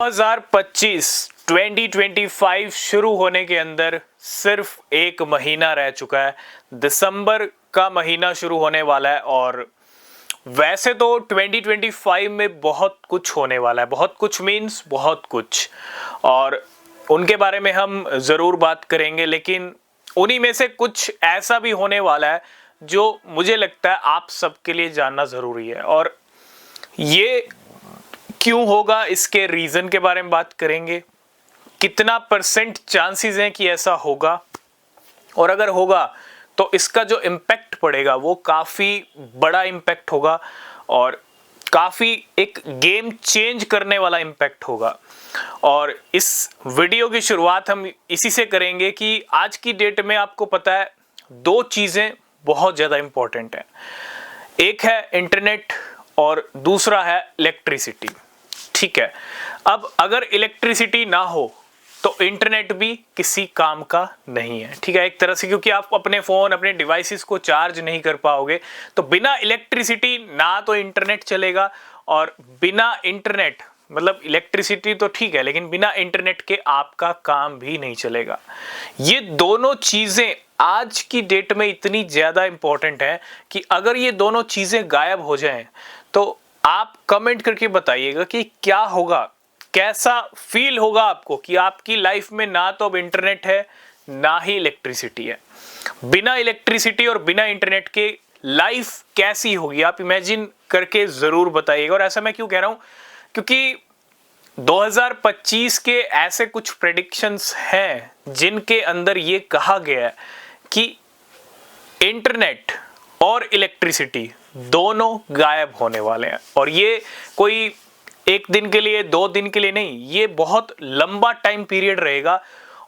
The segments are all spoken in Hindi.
2025 2025 शुरू होने के अंदर सिर्फ एक महीना रह चुका है। दिसंबर का महीना शुरू होने वाला है और वैसे तो 2025 में बहुत कुछ होने वाला है। बहुत कुछ मीन्स बहुत कुछ, और उनके बारे में हम ज़रूर बात करेंगे, लेकिन उन्हीं में से कुछ ऐसा भी होने वाला है जो मुझे लगता है आप सबके लिए जानना ज़रूरी है। और ये क्यों होगा, इसके रीज़न के बारे में बात करेंगे। कितना परसेंट चांसेस हैं कि ऐसा होगा, और अगर होगा तो इसका जो इम्पैक्ट पड़ेगा वो काफ़ी बड़ा इम्पैक्ट होगा और काफ़ी एक गेम चेंज करने वाला इम्पैक्ट होगा। और इस वीडियो की शुरुआत हम इसी से करेंगे कि आज की डेट में आपको पता है दो चीज़ें बहुत ज़्यादा इम्पोर्टेंट हैं। एक है इंटरनेट और दूसरा है इलेक्ट्रिसिटी। ठीक है, अब अगर इलेक्ट्रिसिटी ना हो तो इंटरनेट भी किसी काम का नहीं है। ठीक है, एक तरह से, क्योंकि आप अपने फ़ोन अपने डिवाइसेस को चार्ज नहीं कर पाओगे, तो बिना इलेक्ट्रिसिटी ना तो इंटरनेट चलेगा, और बिना इंटरनेट मतलब इलेक्ट्रिसिटी तो ठीक है, लेकिन बिना इंटरनेट के आपका काम भी नहीं चलेगा। ये दोनों चीज़ें आज की डेट में इतनी ज़्यादा इंपॉर्टेंट है कि अगर ये दोनों चीज़ें गायब हो जाएं तो आप कमेंट करके बताइएगा कि क्या होगा, कैसा फील होगा आपको कि आपकी लाइफ में ना तो अब इंटरनेट है ना ही इलेक्ट्रिसिटी है। बिना इलेक्ट्रिसिटी और बिना इंटरनेट के लाइफ कैसी होगी, आप इमेजिन करके ज़रूर बताइएगा। और ऐसा मैं क्यों कह रहा हूँ, क्योंकि 2025 के ऐसे कुछ प्रेडिक्शंस हैं जिनके अंदर ये कहा गया है कि इंटरनेट और इलेक्ट्रिसिटी दोनों गायब होने वाले हैं। और ये कोई एक दिन के लिए, 2 दिन के लिए नहीं, ये बहुत लंबा टाइम पीरियड रहेगा।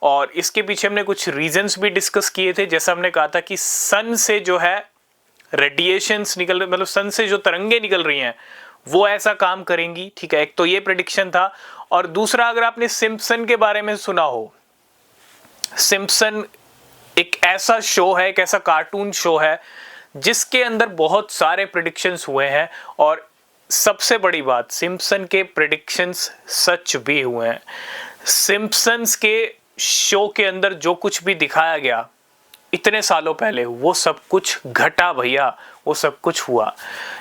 और इसके पीछे हमने कुछ रीजंस भी डिस्कस किए थे। जैसा हमने कहा था कि सन से जो है रेडिएशंस निकल, मतलब सन से जो तरंगे निकल रही हैं वो ऐसा काम करेंगी। ठीक है, एक तो ये प्रेडिक्शन था। और दूसरा, अगर आपने सिम्पसन के बारे में सुना हो, सिम्पसन एक ऐसा शो है, एक ऐसा कार्टून शो है जिसके अंदर बहुत सारे प्रेडिक्शंस हुए हैं, और सबसे बड़ी बात, सिम्पसन के प्रेडिक्शंस सच भी हुए हैं। सिम्पसन्स के शो के अंदर जो कुछ भी दिखाया गया इतने सालों पहले, वो सब कुछ घटा भैया, वो सब कुछ हुआ।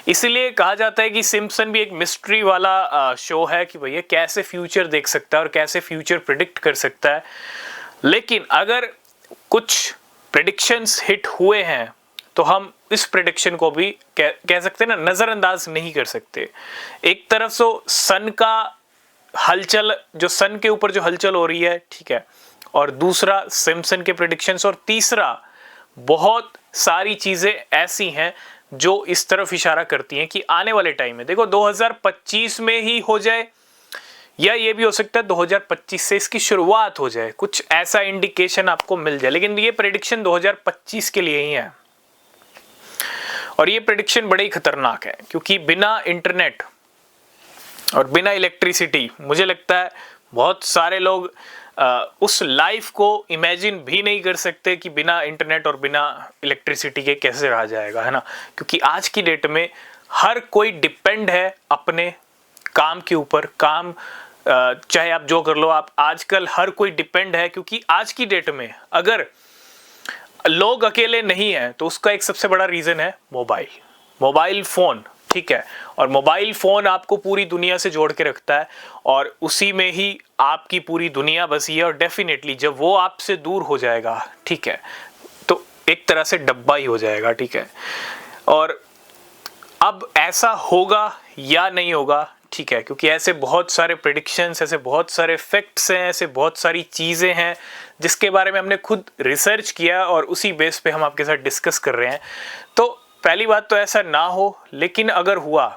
इसलिए कहा जाता है कि सिम्पसन भी एक मिस्ट्री वाला शो है कि भैया कैसे फ्यूचर देख सकता है और कैसे फ्यूचर प्रिडिक्ट कर सकता है। लेकिन अगर कुछ प्रेडिक्शंस हिट हुए हैं तो हम इस प्रेडिक्शन को भी कह सकते हैं ना, नज़रअंदाज नहीं कर सकते। एक तरफ से सन का हलचल, जो सन के ऊपर जो हलचल हो रही है, ठीक है, और दूसरा सिम्पसन के प्रेडिक्शंस, और तीसरा बहुत सारी चीज़ें ऐसी हैं जो इस तरफ इशारा करती हैं कि आने वाले टाइम में, देखो 2025 में ही हो जाए या ये भी हो सकता है 2025 से इसकी शुरुआत हो जाए, कुछ ऐसा इंडिकेशन आपको मिल जाए। लेकिन ये प्रेडिक्शन 2025 के लिए ही है, और ये प्रेडिक्शन बड़ी खतरनाक है, क्योंकि बिना इंटरनेट और बिना इलेक्ट्रिसिटी मुझे लगता है बहुत सारे लोग उस लाइफ को इमेजिन भी नहीं कर सकते कि बिना इंटरनेट और बिना इलेक्ट्रिसिटी के कैसे रहा जाएगा, है ना। क्योंकि आज की डेट में हर कोई डिपेंड है अपने काम के ऊपर। काम चाहे आप जो कर लो, आप आजकल हर कोई डिपेंड है, क्योंकि आज की डेट में अगर लोग अकेले नहीं हैं तो उसका एक सबसे बड़ा रीज़न है मोबाइल फ़ोन। ठीक है, और मोबाइल फ़ोन आपको पूरी दुनिया से जोड़ के रखता है, और उसी में ही आपकी पूरी दुनिया बसी है। और डेफिनेटली जब वो आपसे दूर हो जाएगा, ठीक है, तो एक तरह से डब्बा ही हो जाएगा। ठीक है, और अब ऐसा होगा या नहीं होगा, ठीक है, क्योंकि ऐसे बहुत सारे प्रेडिक्शंस, ऐसे बहुत सारे फैक्ट्स हैं, ऐसे बहुत सारी चीज़ें हैं जिसके बारे में हमने खुद रिसर्च किया और उसी बेस पे हम आपके साथ डिस्कस कर रहे हैं। तो पहली बात तो ऐसा ना हो, लेकिन अगर हुआ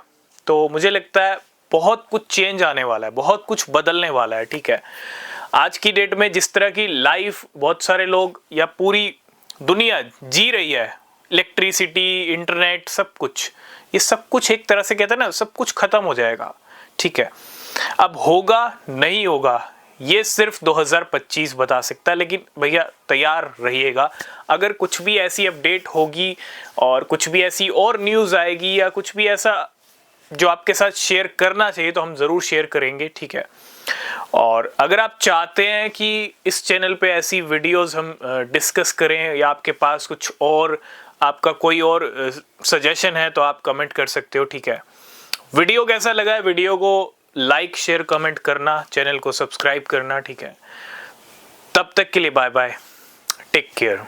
तो मुझे लगता है बहुत कुछ चेंज आने वाला है, बहुत कुछ बदलने वाला है। ठीक है, आज की डेट में जिस तरह की लाइफ बहुत सारे लोग या पूरी दुनिया जी रही है, इलेक्ट्रिसिटी, इंटरनेट, सब कुछ, ये सब कुछ एक तरह से कहते हैं ना, सब कुछ खत्म हो जाएगा। ठीक है, अब होगा नहीं होगा ये सिर्फ 2025 बता सकता है, लेकिन भैया तैयार रहिएगा। अगर कुछ भी ऐसी अपडेट होगी और कुछ भी ऐसी और न्यूज़ आएगी या कुछ भी ऐसा जो आपके साथ शेयर करना चाहिए तो हम ज़रूर शेयर करेंगे। ठीक है, और अगर आप चाहते हैं कि इस चैनल पे ऐसी वीडियोस हम डिस्कस करें या आपके पास कुछ और आपका कोई और सजेशन है तो आप कमेंट कर सकते हो, ठीक है। वीडियो कैसा लगा है, वीडियो को लाइक शेयर कमेंट करना, चैनल को सब्सक्राइब करना, ठीक है। तब तक के लिए बाय बाय, टेक केयर।